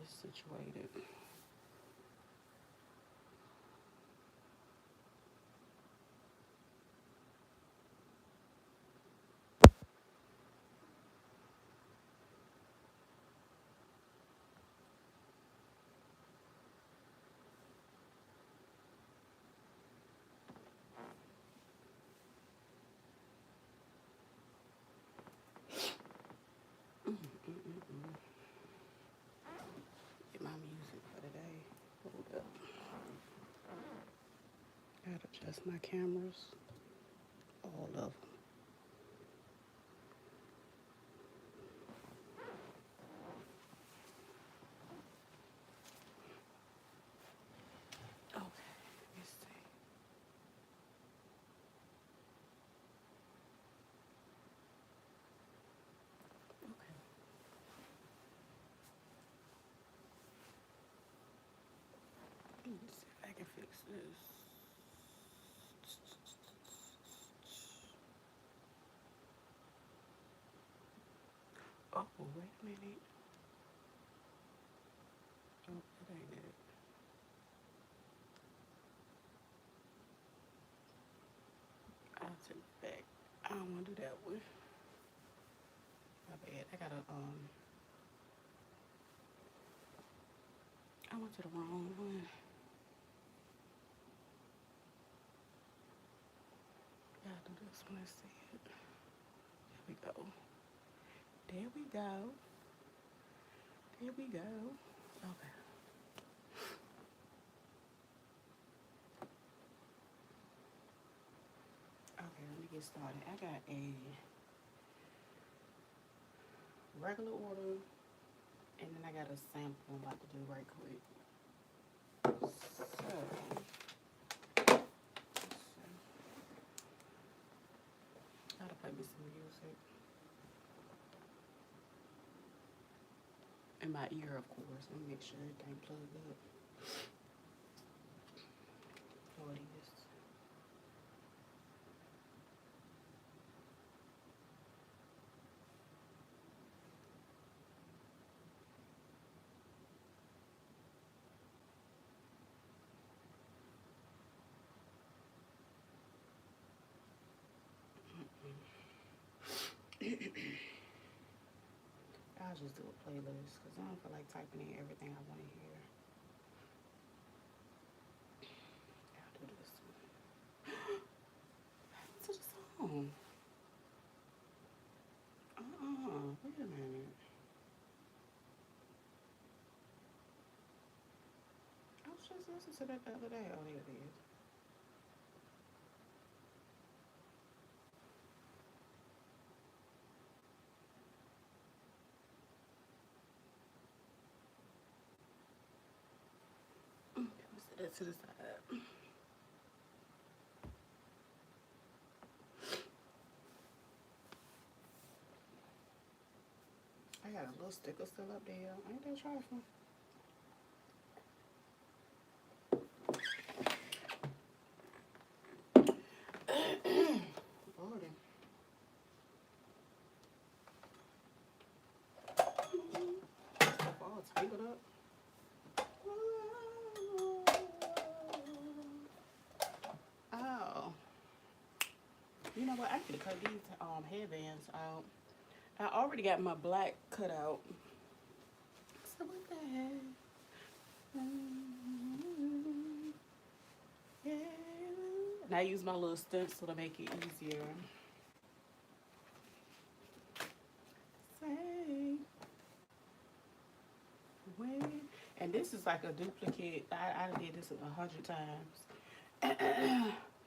this situated. Get my music for today. Hold up. Gotta adjust my cameras. All of them. Okay, let's see. Okay. Let's see if I can fix this. Oh, wait a minute. Oh, that ain't it. I'll take it back. I don't want to do that one. My bad. I went to the wrong one. Gotta do this one. Let's see it. There we go. There we go. There we go. Okay. Okay, let me get started. I got a regular order, and then I got a sample I'm about to do right quick. So, gotta play me some music. In my ear, of course. Let me make sure everything plugged up. Oh, it is. I'll just do a playlist because I don't feel like typing in everything I want to hear. I'll do this one. Back to the song. Wait a minute. I was just listening to that the other day. Oh, there it is. Let's set that to the side. I got a little sticker still up there. Ain't that trifling? Lordy. Stuff all tangled up. Oh. You know what? I need to cut these headbands out. I already got my black cut out. So what the heck? Yeah. And I use my little stencil to make it easier. Say, wait. And this is like a duplicate. I did this 100 times.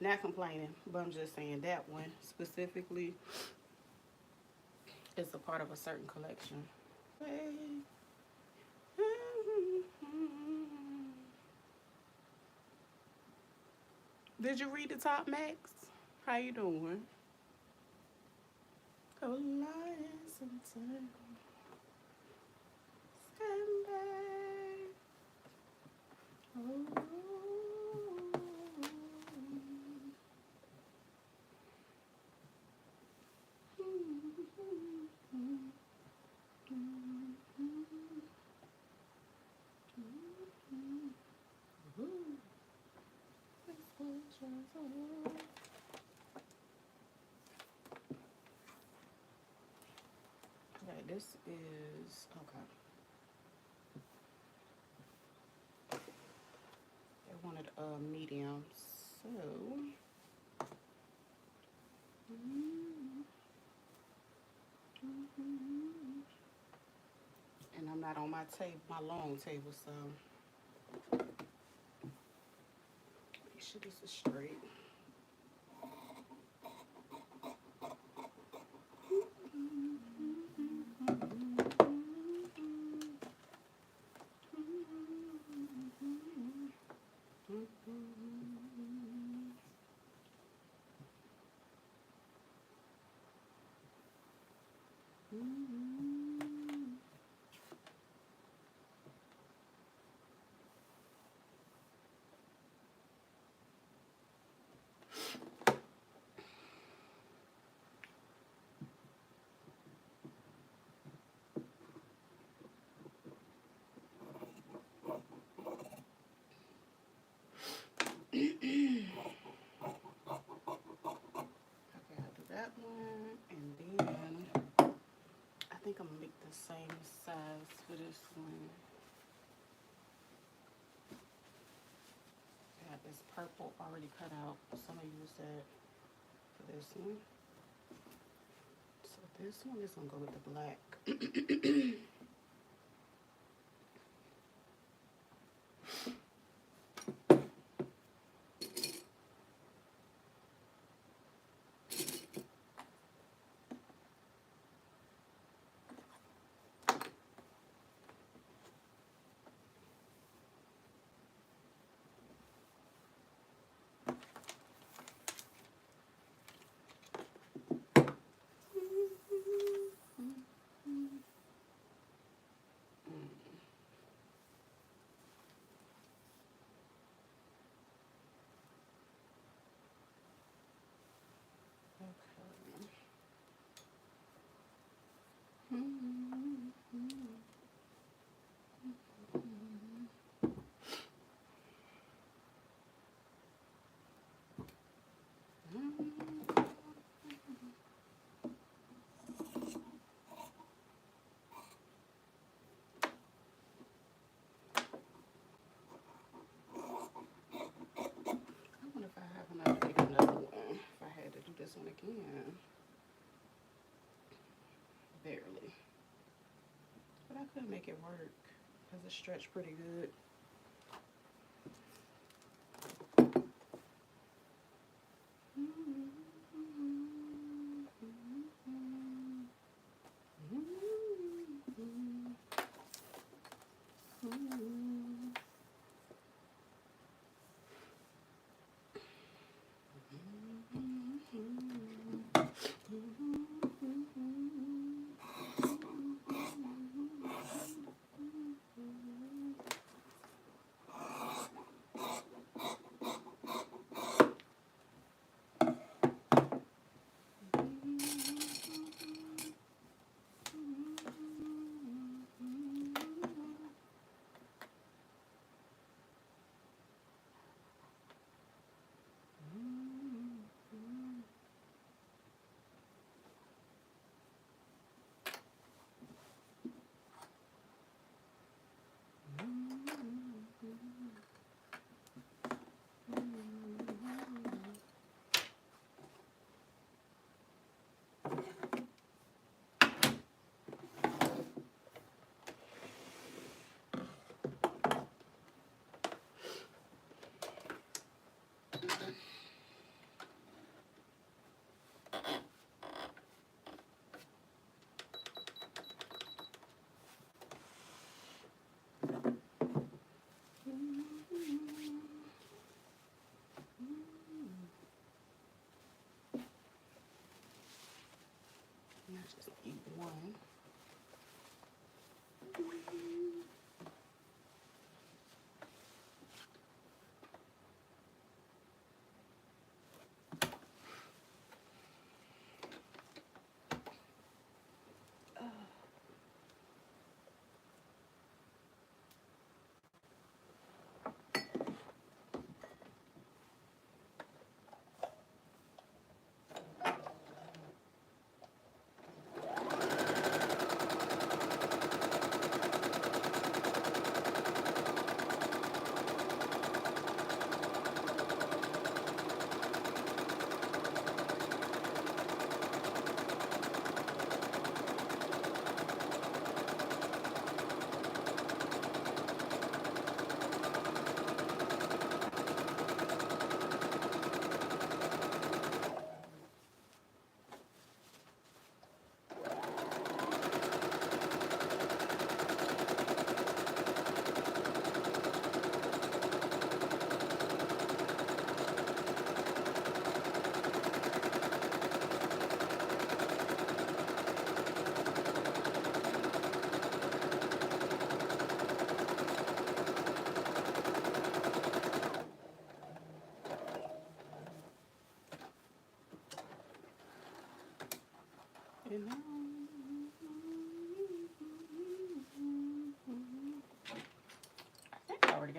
Not complaining, but I'm just saying that one specifically is a part of a certain collection. Did you read the top, Max? How you doing? Oh, lions and stand back. Oh. this is, okay. They wanted medium, so. And I'm not on my table, my long table, so make sure this is straight. Okay, I'll do that one, and then I think I'm gonna make the same size for this one. I got this purple already cut out, so I'm gonna use that for this one. So this one is gonna go with the black. I wonder if I have enough to make another one. If I had to do this one again. Barely. But I could make it work because it stretched pretty good.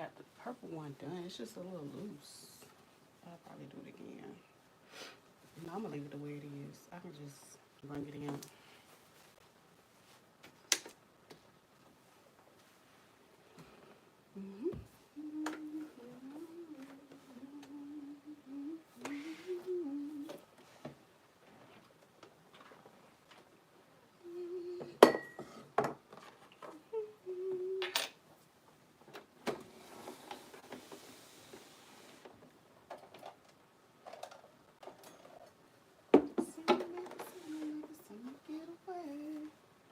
got the purple one done. It's just a little loose. I'll probably do it again. And I'm gonna leave it the way it is. I can just bring it in.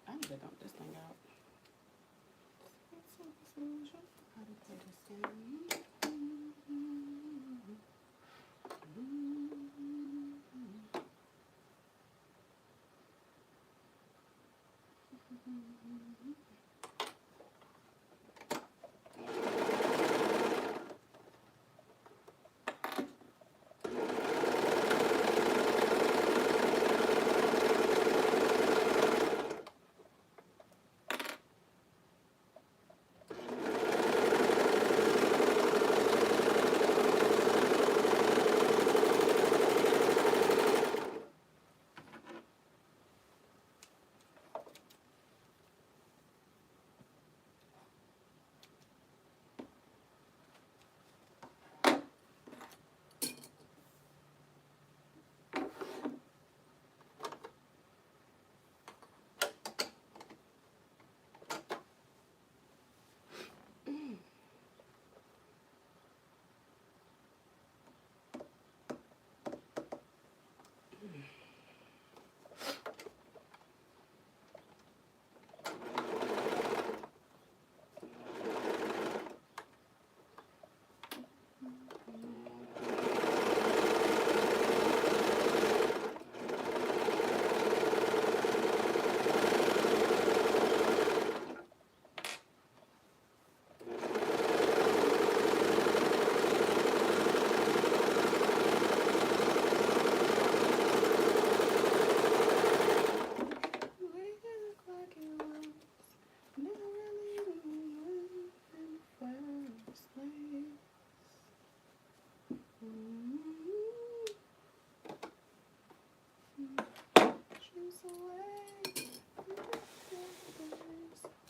I need to dump this thing out. How to put this in?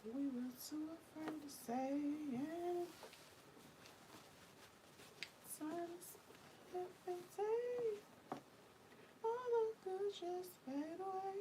We were too afraid to say it. Silence, everything. All the good just fade away.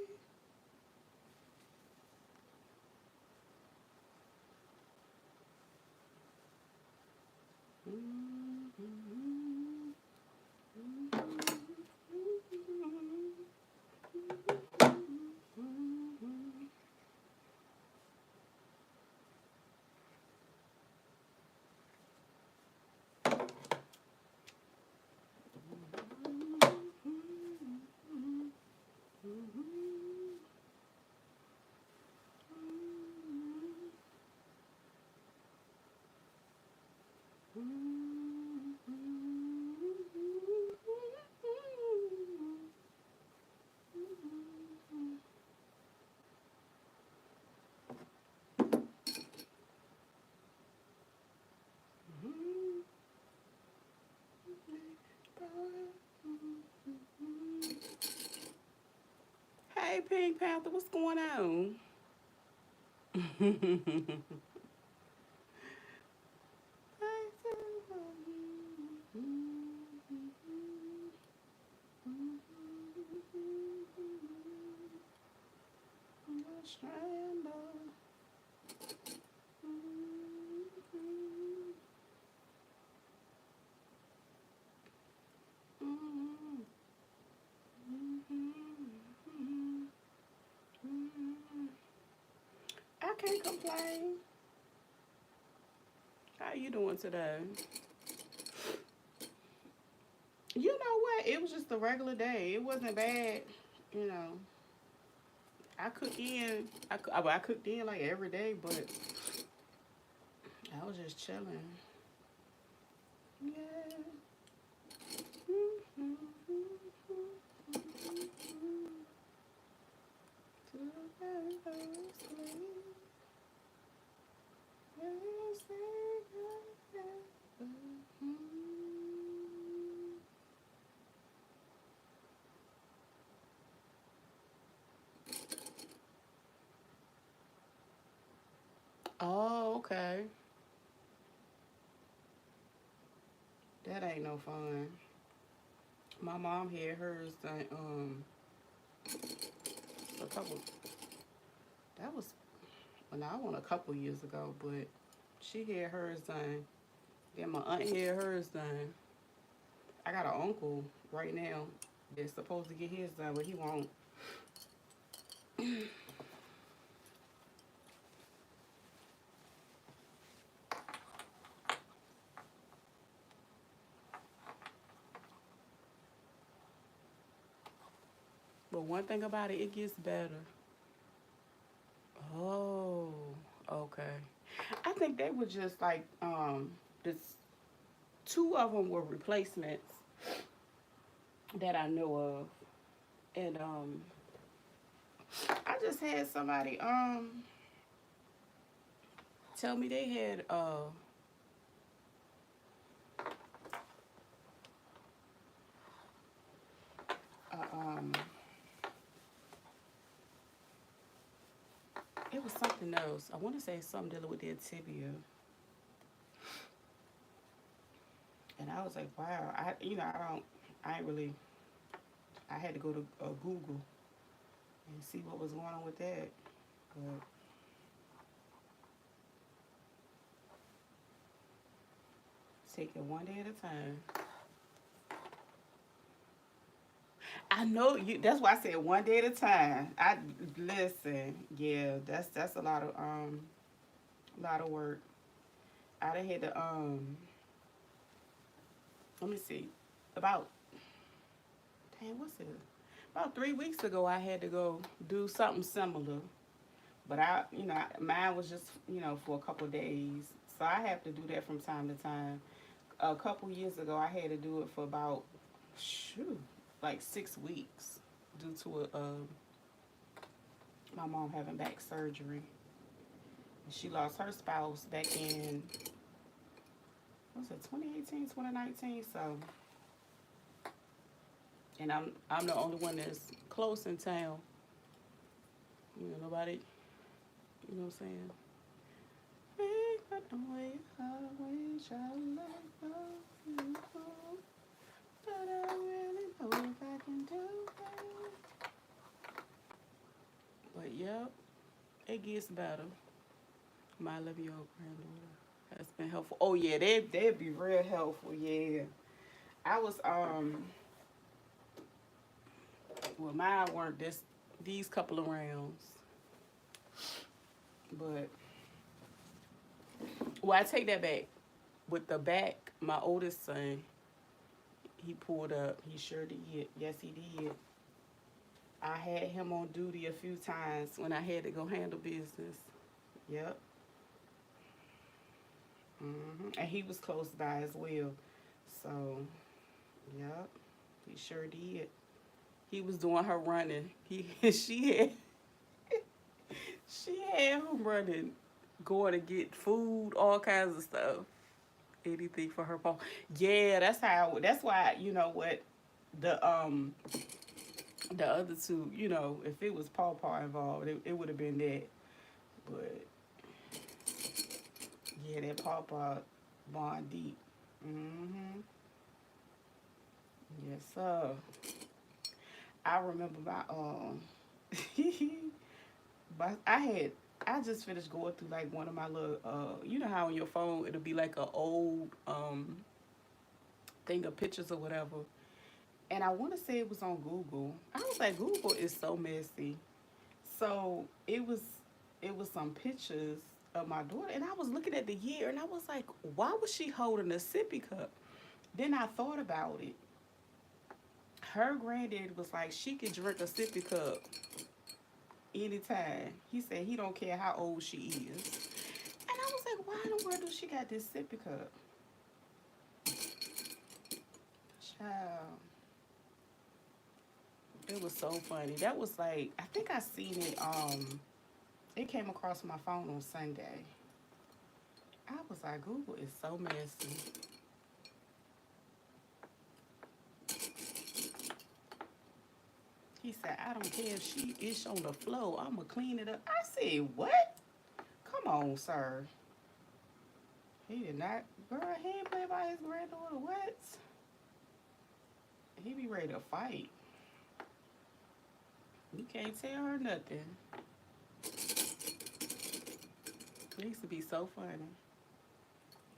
Hey, Pink Panther, what's going on? I can't complain. How you doing today? You know what? It was just a regular day. It wasn't bad. You know, I cook in. I cooked in like every day, but I was just chilling. Yeah. okay. That ain't no fun. My mom had hers done a couple. That was well, I went a couple years ago, but she had hers done. Then my aunt had hers done. I got an uncle right now that's supposed to get his done, but he won't. But one thing about it, it gets better. Oh, okay. I think they were just like this. Two of them were replacements that I know of, and I just had somebody tell me they had uh um it was something else. I want to say something dealing with their tibia, and I was like, wow. I ain't really. I had to go to Google and see what was going on with that. But take it one day at a time. I know you. That's why I said one day at a time. I listen. Yeah, that's a lot of work. I done had to let me see. About dang, what's it? About 3 weeks ago, I had to go do something similar, but mine was just for a couple of days. So I have to do that from time to time. A couple years ago, I had to do it for about shoot like 6 weeks due to my mom having back surgery. She lost her spouse back in what was it 2018, 2019. So, and I'm the only one that's close in town. Nobody. You know what I'm saying? But I really know if I can do it. But yep, it gets better. My 11-year-old granddaughter has been helpful. Oh yeah, they'd be real helpful. Yeah, I was well, mine weren't these couple of rounds, but well, I take that back. With the back, my oldest son, he pulled up. He sure did. Yes, he did. I had him on duty a few times when I had to go handle business. Yep. And he was close by as well. So, yep, he sure did. He was doing her running. He she had him running, going to get food, all kinds of stuff. Anything for her paw. Yeah, that's how. That's why you know what the the other two. If it was paw involved, it would have been that. But yeah, that paw bond deep. Mhm. Yes, sir. I remember my but I just finished going through like one of my little you know how on your phone it'll be like a old thing of pictures or whatever. And I want to say it was on Google. I was like, Google is so messy. So it was some pictures of my daughter, and I was looking at the year, and I was like, why was she holding a sippy cup? Then I thought about it. Her granddad was like, she could drink a sippy cup anytime. He said he don't care how old she is. And I was like, why in the world do she got this sippy cup? Child. It was so funny. That was like, I think I seen it, it came across my phone on Sunday. I was like, Google is so messy. He said, I don't care if she is on the floor. I'ma clean it up. I said, what? Come on, sir. He did not, girl, he ain't play by his granddaughter. What? He be ready to fight. You can't tell her nothing. It used to be so funny.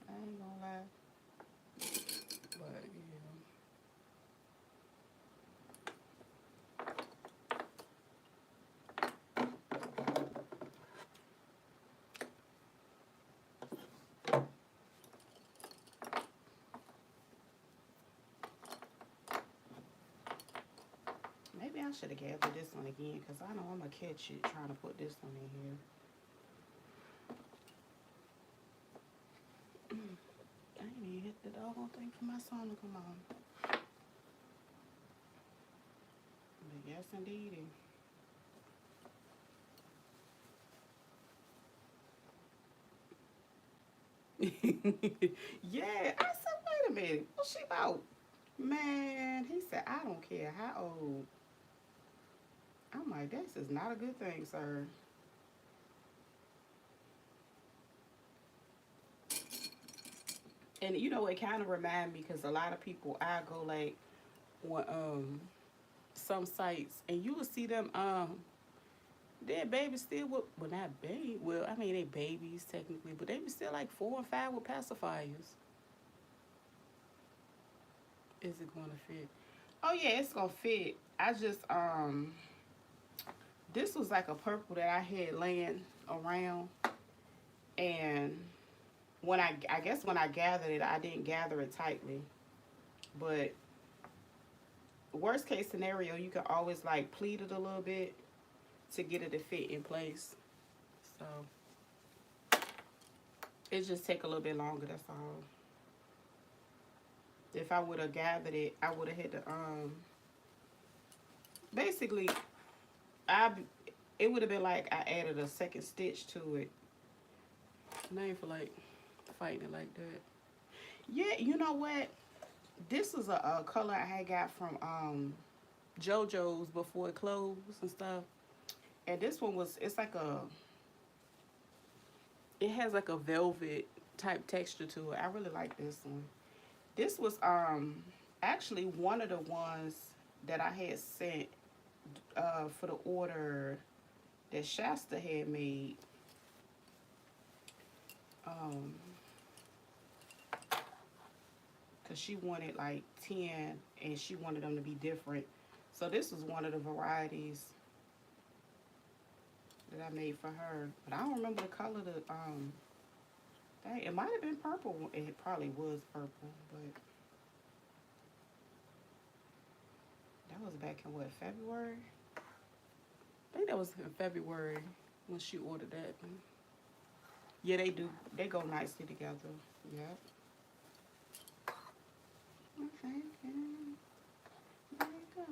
I ain't gonna lie. But, yeah. Maybe I should have gathered this one again because I know I'm going to catch it trying to put this one in here. I ain't even hit the doggone thing for my song to come on. But yes, indeed. Yeah, I said, wait a minute. What's she about? Man, he said, I don't care how old. I'm like, this is not a good thing, sir. And you know, it kind of remind me because a lot of people, I go like on some sites, and you will see them their babies still with, well, not baby, well, I mean they babies technically, but they be still like 4 and 5 with pacifiers. Is it gonna fit? Oh yeah, it's gonna fit. I just this was like a purple that I had laying around, and when I guess when I gathered it, I didn't gather it tightly. But worst case scenario, you can always like pleat it a little bit to get it to fit in place. So it just take a little bit longer. That's all. If I would have gathered it, I would have had to basically I it would have been like I added a second stitch to it. And I ain't for like fighting it like that. Yeah, you know what? This is a color I had got from JoJo's before it closed and stuff. And this one was, it's like a, it has like a velvet type texture to it. I really like this one. This was actually one of the ones that I had sent for the order that Shasta had made. Um, Cause she wanted like 10 and she wanted them to be different. So this was one of the varieties that I made for her. But I don't remember the color that dang, it might have been purple. It probably was purple, but that was back in what, February? I think that was in February when she ordered that. Yeah, they do. They go nicely together. Yep. Okay. There you go.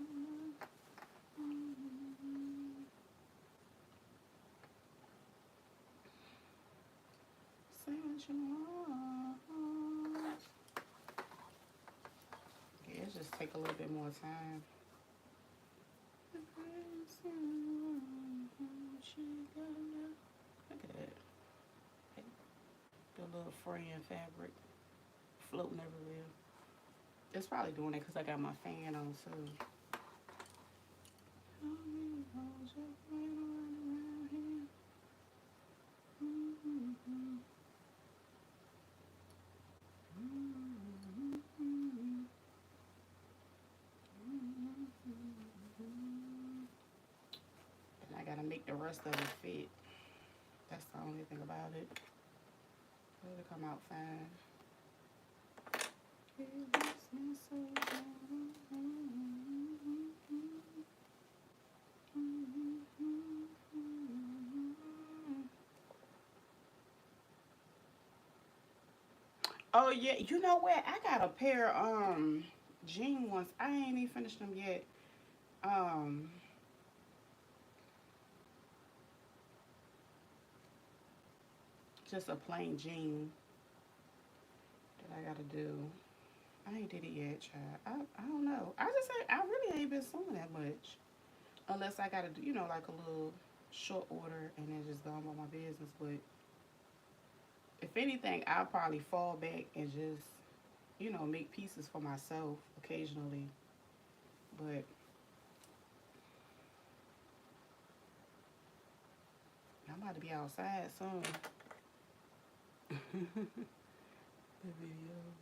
Say what you want. Yeah, it just take a little bit more time. Look at that. The little fraying fabric floating everywhere. It's probably doing it because I got my fan on too. And I gotta make the rest of it fit. That's the only thing about it. It'll come out fine. Oh yeah, you know what? I got a pair jean ones. I ain't even finished them yet. Um just a plain jean that I gotta do. I ain't did it yet, child. I don't know. I just ain't, I really ain't been sewing that much. Unless I gotta do, like a little short order and then just go on about my business. But If anything, I'll probably fall back and just, make pieces for myself occasionally. But I'm about to be outside soon. The videos.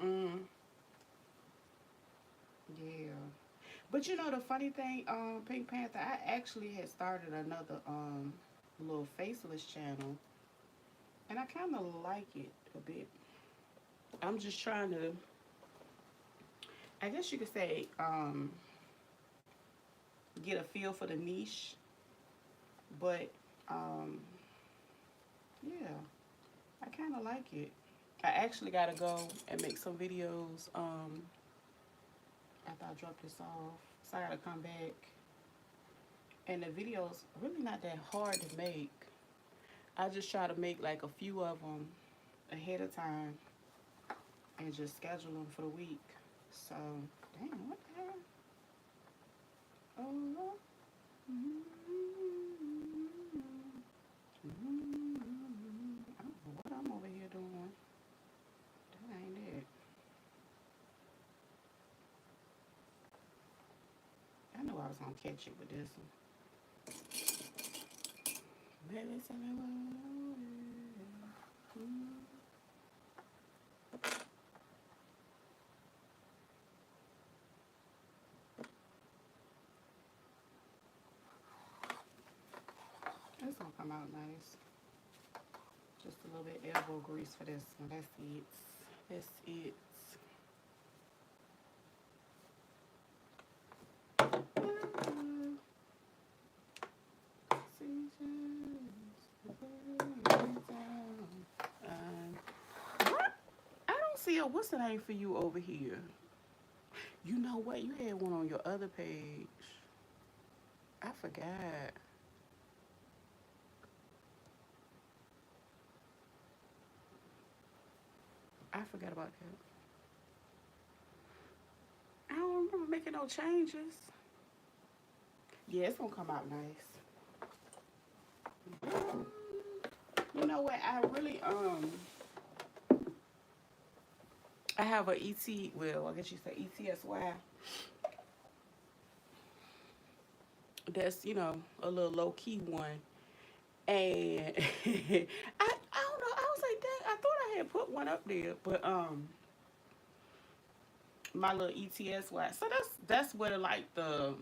Mm, yeah. But the funny thing, Pink Panther, I actually had started another little faceless channel, and I kind of like it a bit. I'm just trying to, I guess you could say, get a feel for the niche. But um, yeah, I kind of like it. I actually gotta go and make some videos after I drop this off. So I gotta come back. And the videos really not that hard to make. I just try to make like a few of them ahead of time and just schedule them for the week. So, damn, what the hell? Oh, I don't know what I'm over here doing. That ain't it. I knew I was gonna catch it with this one. Baby, tell me what. It's gonna come out nice. Just a little bit elbow grease for this one. That's it. That's it. What? I don't see a what's the name for you over here. You know what? You had one on your other page. I forgot. I forgot about that. I don't remember making no changes. Yeah, it's gonna come out nice. You know what? I have a ET. Well, I guess you say ETSY. That's a little low key one, and I don't know. I was like, dang, I thought I had put one up there, but my little ETSY. So that's where like the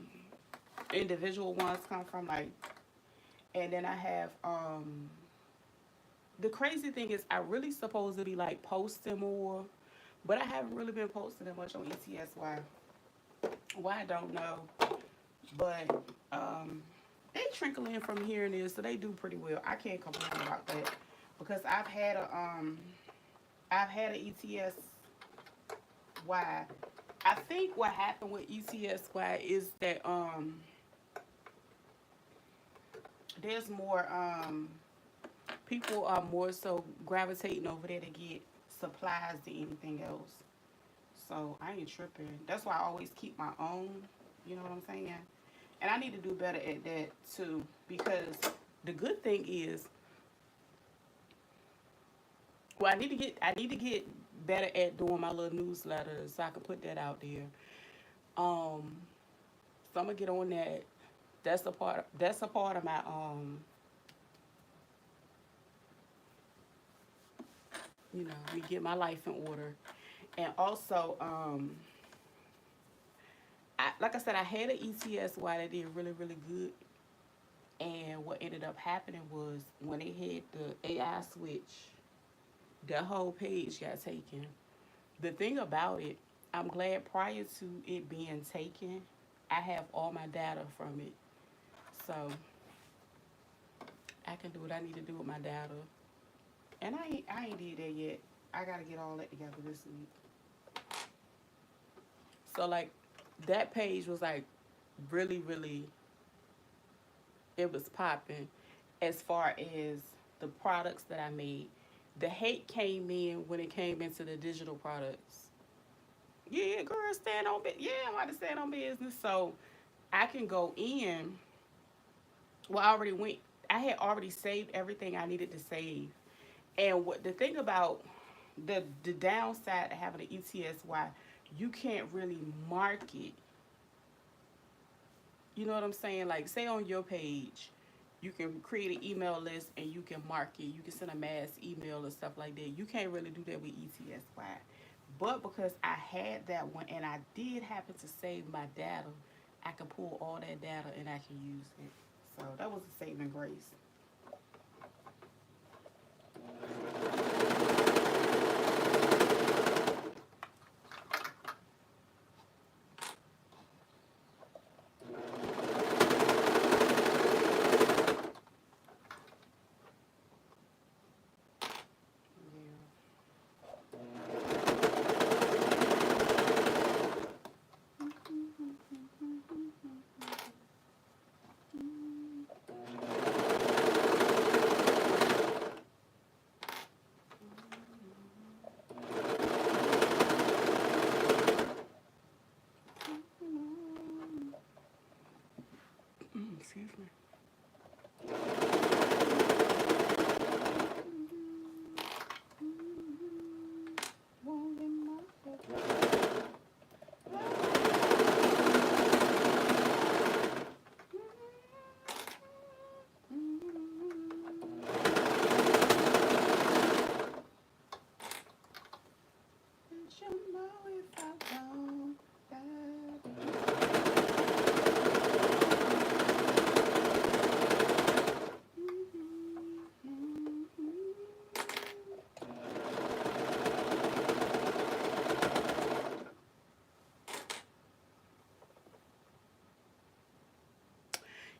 individual ones come from, like, and then I have the crazy thing is I really supposed to be like posting more, but I haven't really been posting that much on ETSY. Why I don't know, but they trickle in from here and there, so they do pretty well. I can't complain about that because I've had an ETSY. I think what happened with ETSY is that there's more people are more so gravitating over there to get supplies than anything else. So I ain't tripping. That's why I always keep my own. You know what I'm saying? And I need to do better at that too, because the good thing is, well, I need to get better at doing my little newsletters so I can put that out there. Um, so I'm gonna get on that. That's a part of my me get my life in order. And also, like I said, I had an ETSY that did really, really good. And what ended up happening was when they had the AI switch, the whole page got taken. The thing about it, I'm glad prior to it being taken, I have all my data from it. So I can do what I need to do with my data. And I ain't did that yet. I gotta get all that together this week. So like that page was like really, really, it was popping as far as the products that I made. The hate came in when it came into the digital products. Yeah, girl, stand on business. Yeah, I'm about to stand on business. So I can go in. Well, I already went. I had already saved everything I needed to save. And what the thing about the downside of having an ETSY, you can't really market. You know what I'm saying? Like, say on your page, you can create an email list and you can market. You can send a mass email or stuff like that. You can't really do that with ETSY. But because I had that one and I did happen to save my data, I can pull all that data and I can use it. So that was a saving grace. Excuse me.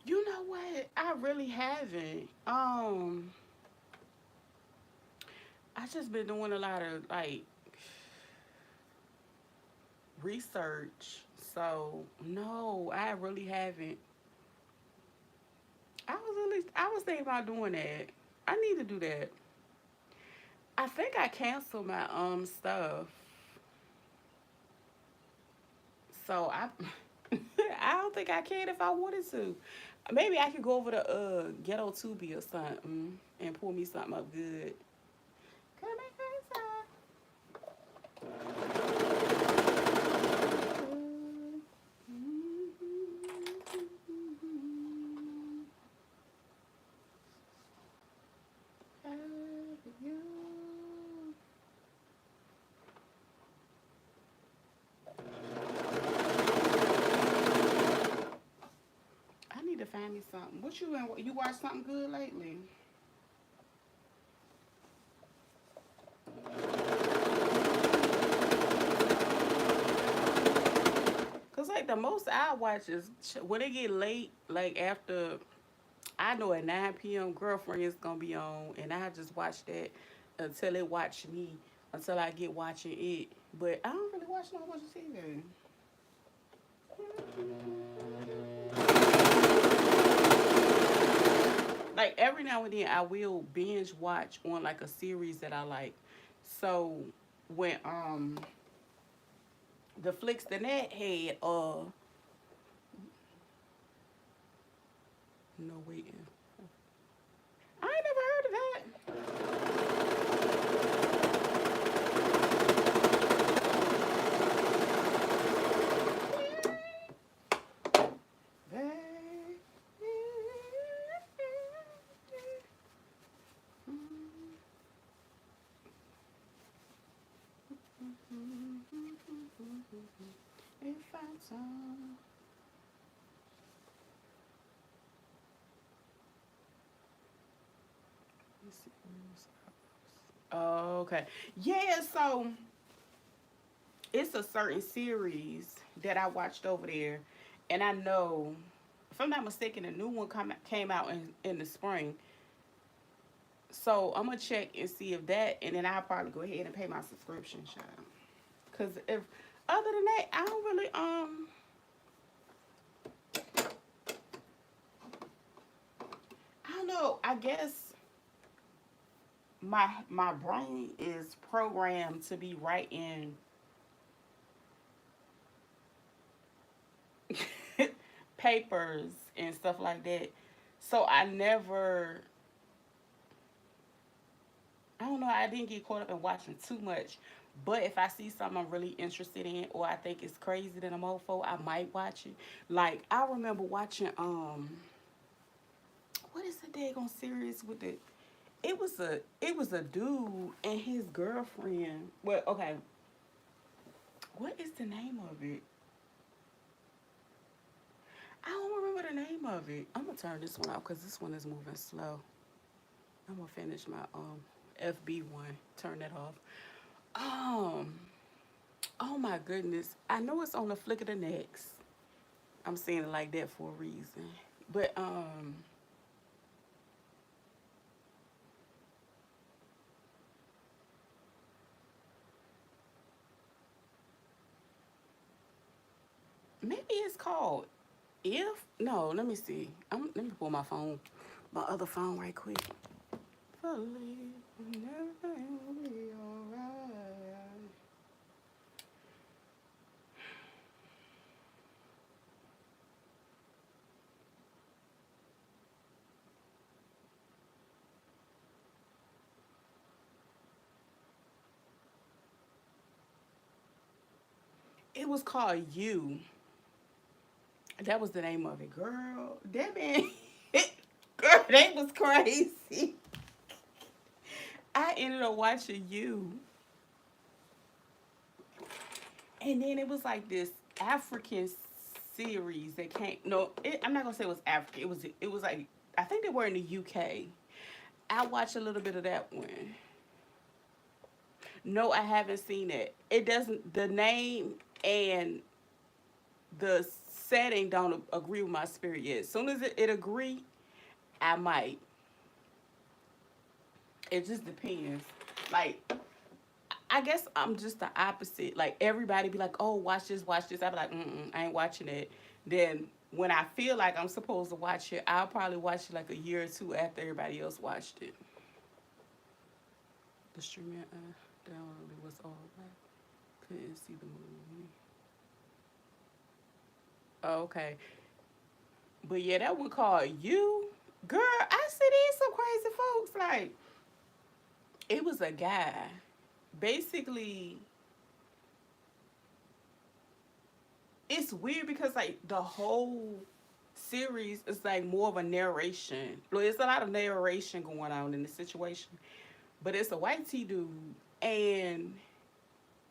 You know what? I really haven't. I just been doing a lot of like research. So no, I really haven't. I was thinking about doing that. I need to do that. I think I canceled my stuff. So I I don't think I can if I wanted to. Maybe I could go over to Ghetto Tubi or something and pull me something up good. Come inside. I need to find me something. What you watch something good lately? Cause like the most I watch is when it get late, like after I know at 9 p.m. Girlfriend is gonna be on, and I just watch that until it watch me, until I get watching it. But I don't really watch no much TV. Like every now and then, I will binge watch on like a series that I like. So when the flicks the net had no waiting. I ain't never heard of that. If I don't. Oh, okay. Yeah, so it's a certain series that I watched over there, and I know, if I'm not mistaken, a new one came out in the spring. So I'm gonna check and see if that, and then I'll probably go ahead and pay my subscription, child. Cause if other than that, I don't really I don't know. I guess my brain is programmed to be writing papers and stuff like that. So I don't know, I didn't get caught up in watching too much. But if I see something I'm really interested in or I think it's crazy than a mofo, I might watch it. Like I remember watching what is the daggone series with the it was a dude and his girlfriend. Well, okay, what is the name of it? I don't remember the name of it. I'm gonna turn this one off because this one is moving slow. I'm gonna finish my FB one. Turn that off. Um. Oh my goodness. I know it's on the flick of the necks. I'm saying it like that for a reason. But maybe it's called If. No, let me see. Let me pull my other phone right quick. Believe everything will be alright. It was called You. That was the name of it, girl. That man, girl, that was crazy. I ended up watching You, and then it was like this African series that came. No, I'm not gonna say it was African. It was like I think they were in the UK. I watched a little bit of that one. No, I haven't seen it. It doesn't. The name and the setting don't agree with my spirit yet. As soon as it agree, I might. It just depends. Like I guess I'm just the opposite. Like everybody be like, "Oh, watch this." I be like, I ain't watching it." Then when I feel like I'm supposed to watch it, I'll probably watch it like a year or two after everybody else watched it. The streaming downloaded was all right. Couldn't see the movie. Oh, okay, but yeah, that one called You. Girl, I see these some crazy folks. Like it was a guy. Basically, it's weird because like the whole series is like more of a narration. Well, there's a lot of narration going on in the situation, but it's a white T dude, and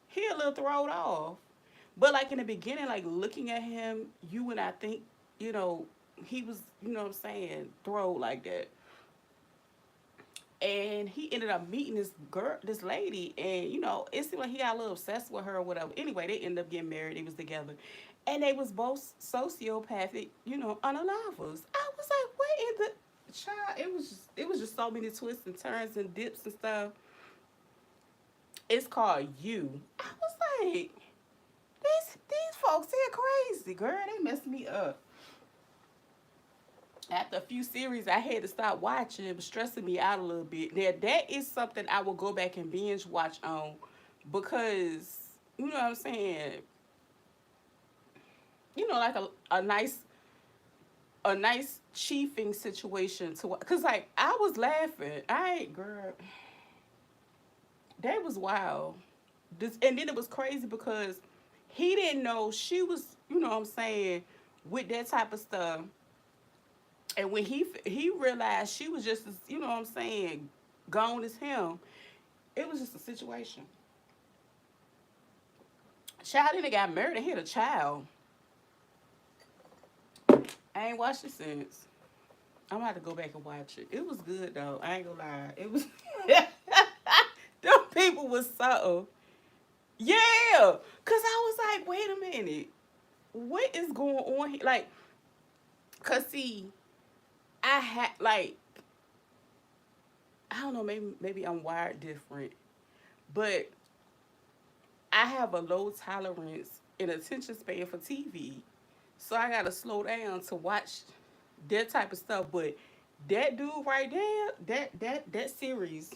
he a little thrown off. But like in the beginning, like looking at him, you and I think, you know, he was, what I'm saying, throw like that. And he ended up meeting this girl, this lady, and it seemed like he got a little obsessed with her or whatever. Anyway, they ended up getting married. They was together, and they was both sociopathic, unalivers. I was like, what in the child? It was just so many twists and turns and dips and stuff. It's called You. I was like, these folks here crazy, girl. They messed me up. After a few series, I had to stop watching. It was stressing me out a little bit. Now, that is something I will go back and binge watch on because, you know what I'm saying? Like a nice chiefing situation to because like I was laughing. I ain't girl. That was wild. And then it was crazy because he didn't know she was. You know what I'm saying? With that type of stuff. And when he realized she was just as, what I'm saying, gone as him, it was just a situation. Child then they got married and had a child. I ain't watched it since. I'm gonna have to go back and watch it. It was good though. I ain't gonna lie. It was them people was so yeah. Cause I was like, wait a minute. What is going on here? Like, cause see, I had like I don't know, maybe I'm wired different. But I have a low tolerance and attention span for TV. So I gotta slow down to watch that type of stuff. But that dude right there, that series,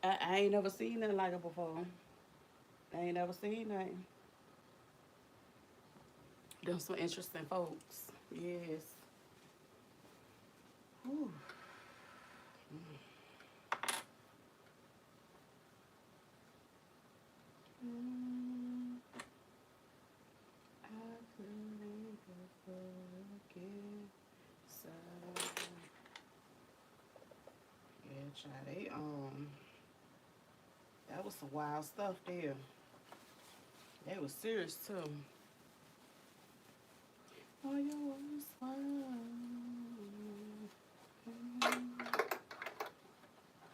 I ain't never seen nothing like it before. I ain't never seen nothing. Them some interesting folks. Yes. Whew. I couldn't forget. So, yeah, child, that was some wild stuff there. They was serious too. Oh, yours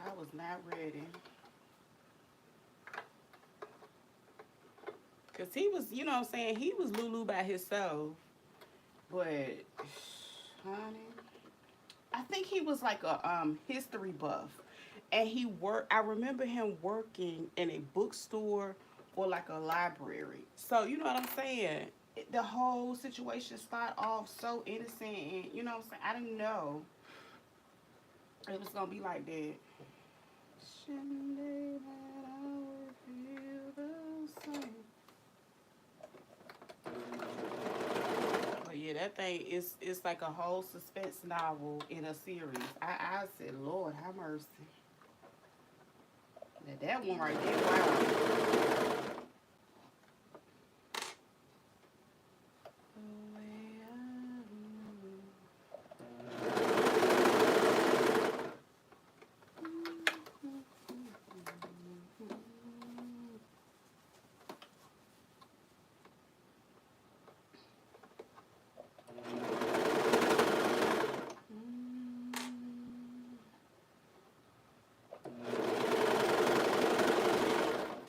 I was not ready. Cause he was, you know what I'm saying, he was Lulu by himself. But honey, I think he was like a history buff. And I remember him working in a bookstore or like a library. So you know what I'm saying? The whole situation started off so innocent, and you know what I'm saying? I didn't know it was gonna be like that. Someday that I will feel the same. But yeah, that thing is it's like a whole suspense novel in a series. I said, Lord, have mercy. Now that one right there, wow.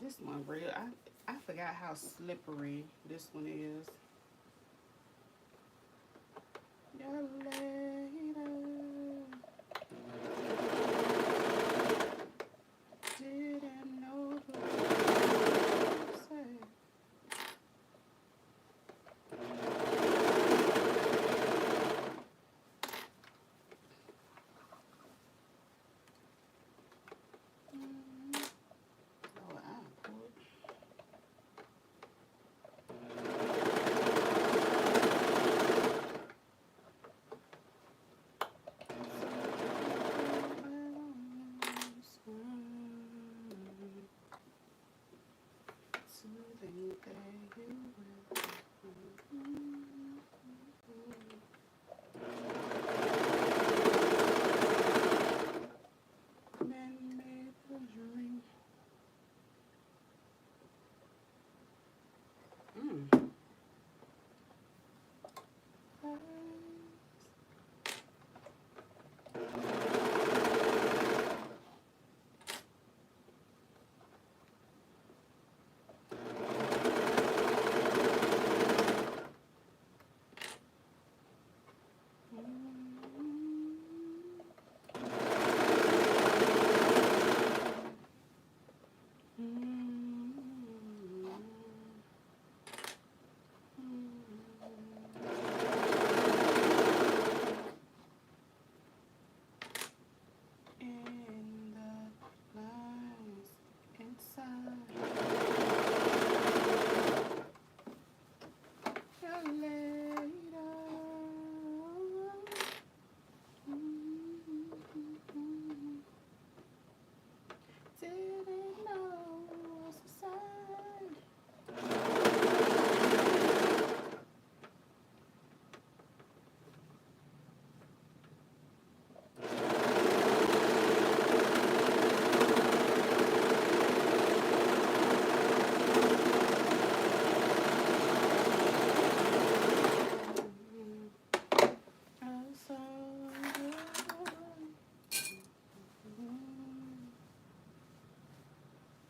This one real. I forgot how slippery this one is. Later. Didn't know the words to say. Oh, I put.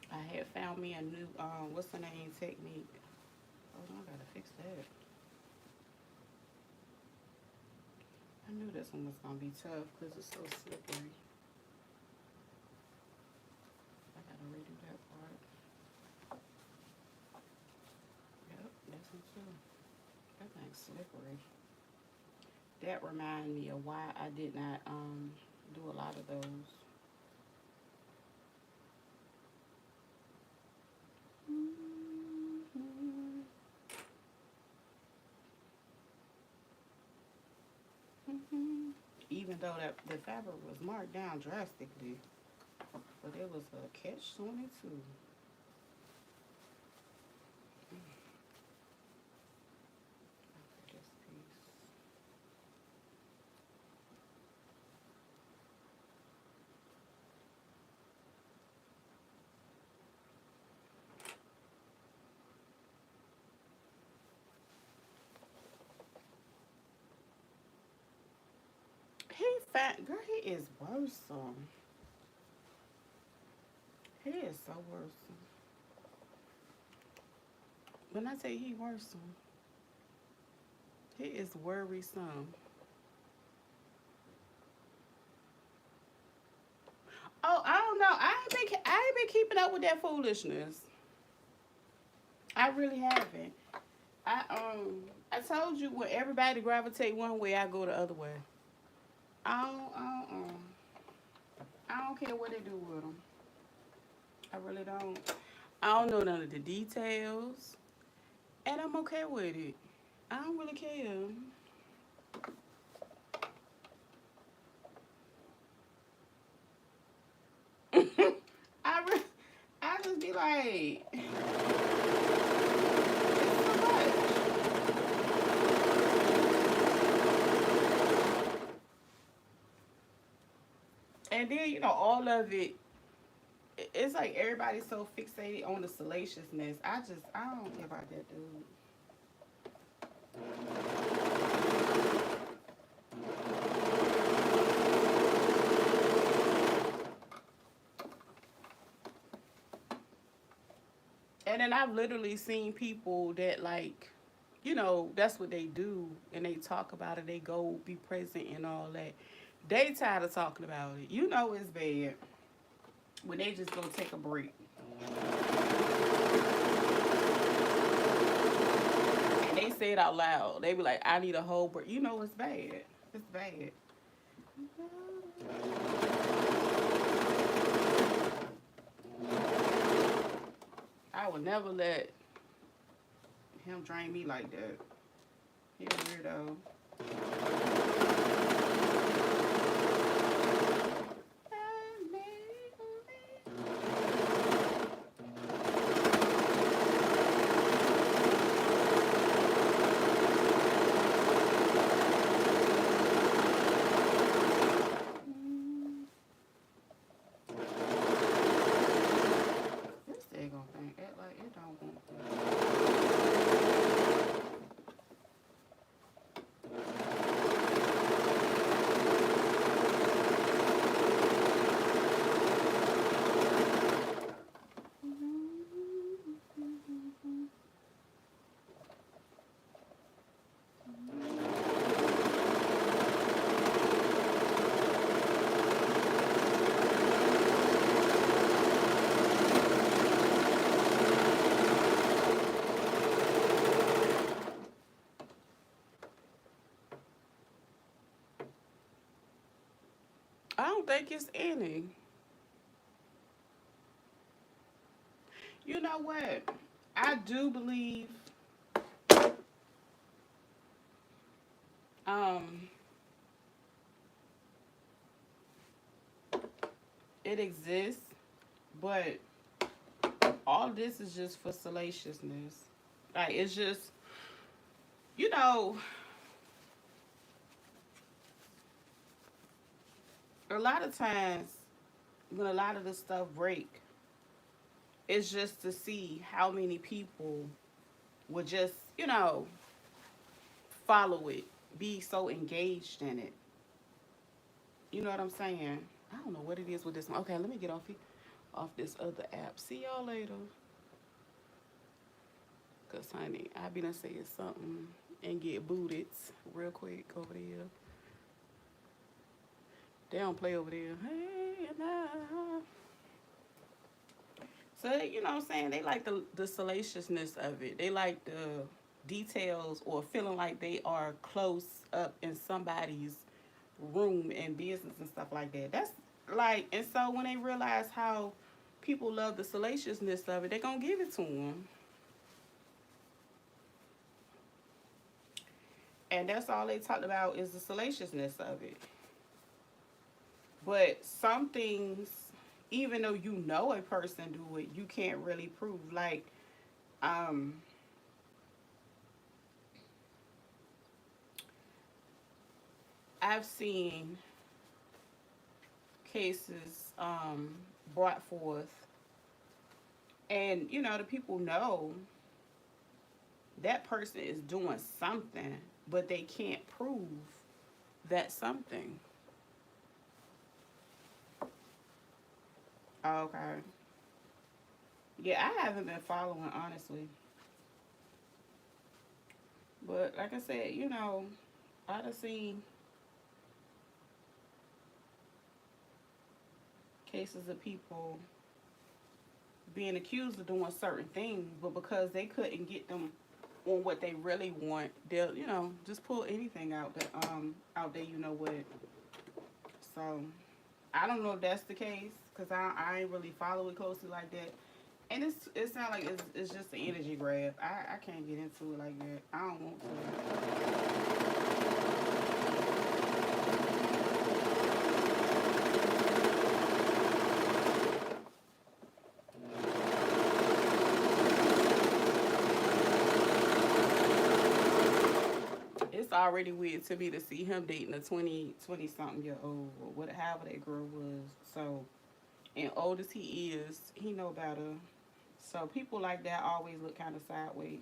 I had found me a new what's the name technique. Hold on, I gotta fix that. I knew this one was gonna be tough because it's so slippery. I gotta redo that part. Yep, this one too. That thing's slippery. That reminded me of why I did not do a lot of those. even though that the fabric was marked down drastically. But it was a catch-22. This piece. He fat girl. He is worrisome. He is so worrisome. When I tell you he worrisome, he is worrisome. Oh, I don't know. I ain't been keeping up with that foolishness. I really haven't. I told you when everybody gravitate one way, I go the other way. I don't care what they do with them. I really don't. I don't know none of the details, and I'm okay with it. I don't really care. I re- I just be like, it's too much. And then all of it. It's like everybody's so fixated on the salaciousness. I don't care about that dude. And then I've literally seen people that like, that's what they do, and they talk about it. They go be present and all that. They tired of talking about it. It's bad when they just go take a break. And they say it out loud. They be like, I need a whole break. It's bad. It's bad. I would never let him drain me like that. He a weirdo. This thing gonna think act like it don't want I don't think it's any. You know what? I do believe um it exists, but all this is just for salaciousness. Like it's just you know, a lot of times when a lot of this stuff break, it's just to see how many people would just, follow it, be so engaged in it. You know what I'm saying? I don't know what it is with this one. Okay, let me get off this other app. See y'all later. Cause honey, I be done saying something and get booted real quick over there. They don't play over there. Hey, nah. So you know what I'm saying? They like the salaciousness of it. They like the details or feeling like they are close up in somebody's room and business and stuff like that. That's like, and so when they realize how people love the salaciousness of it, they're gonna give it to them. And that's all they talked about is the salaciousness of it. But some things, even though you know a person do it, you can't really prove. Like, um, I've seen cases brought forth, and the people know that person is doing something, but they can't prove that something. Okay. Yeah, I haven't been following honestly, but like I said, I done seen cases of people being accused of doing certain things, but because they couldn't get them on what they really want, they'll just pull anything out there. You know what? So I don't know if that's the case because I ain't really follow it closely like that. And it sounds like it's just an energy grab. I can't get into it like that. I don't want to. It's already weird to me to see him dating a 20 something year old or whatever, however that girl was. So, and old as he is, he know better. So people like that always look kind of sideways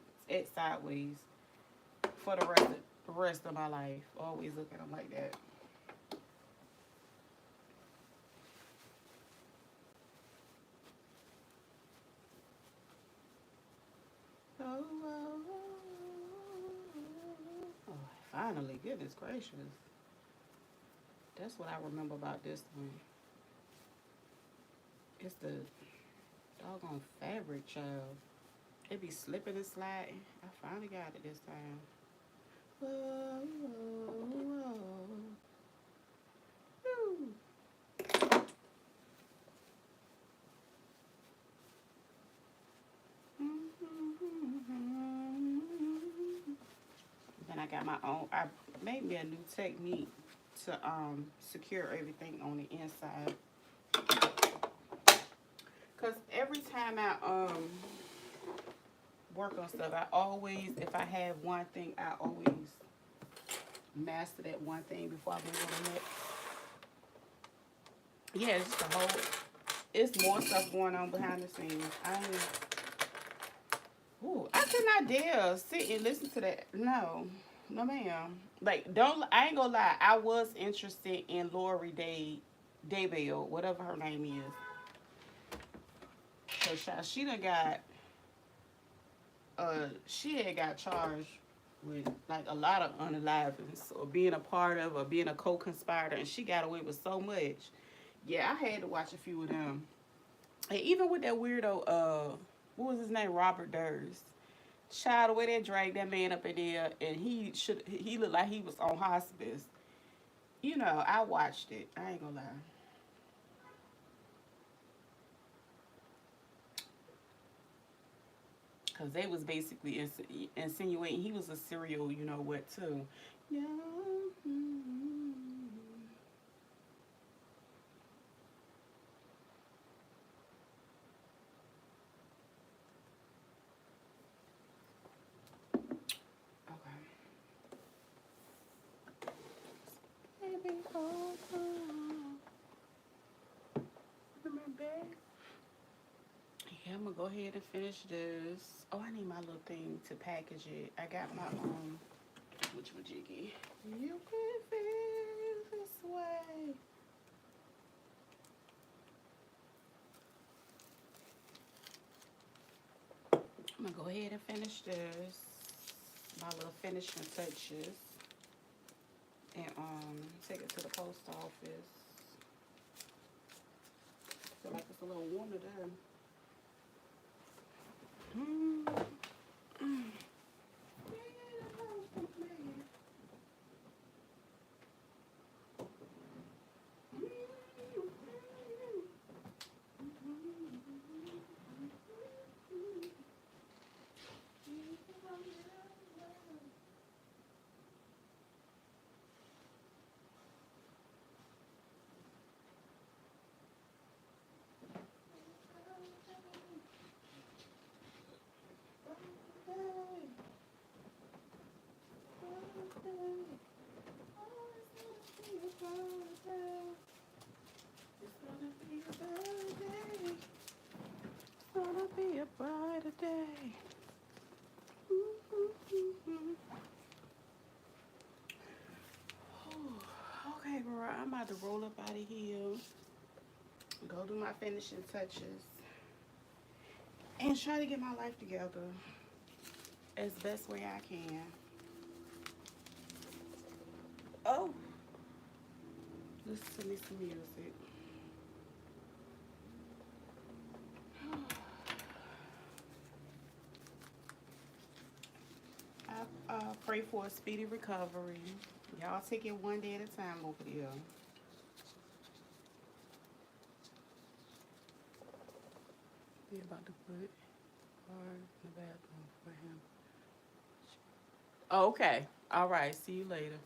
for the rest of my life. Always look at them like that. Oh, oh, oh. Finally, goodness gracious. That's what I remember about this one. It's the doggone fabric, child. It be slipping and sliding. I finally got it this time. Whoa, whoa, whoa. Then I got my own. I made me a new technique to secure everything on the inside. Cause every time I work on stuff, I always, if I have one thing, I always master that one thing before I move on to the next. Yeah, it's just a whole. It's more stuff going on behind the scenes. Ooh, I cannot dare sit and listen to that. No, no, ma'am. Like, don't. I ain't gonna lie. I was interested in Lori Daybell, whatever her name is. So she done got. She had got charged with like a lot of unalivings or being a part of or being a co-conspirator, and she got away with so much. Yeah, I had to watch a few of them. And even with that weirdo, what was his name? Robert Durst. Child, the way they dragged that man up in there, and he looked like he was on hospice. I watched it. I ain't gonna lie. Because they was basically insinuating he was a serial, what, too. Yeah. Okay. Baby, hold on. In my bed. Yeah, I'm gonna go ahead and finish this. Oh, I need my little thing to package it. I got my which one jiggy? You can feel this way. I'm gonna go ahead and finish this. My little finishing touches. And take it to the post office. Feel like it's a little warmer there. Mm. Alright, I'm about to roll up out of here. Go do my finishing touches. And try to get my life together as best way I can. Oh, listen to me some music. I pray for a speedy recovery. Y'all take it one day at a time over there. We're about to put hard in the bathroom for him. Okay. All right. See you later.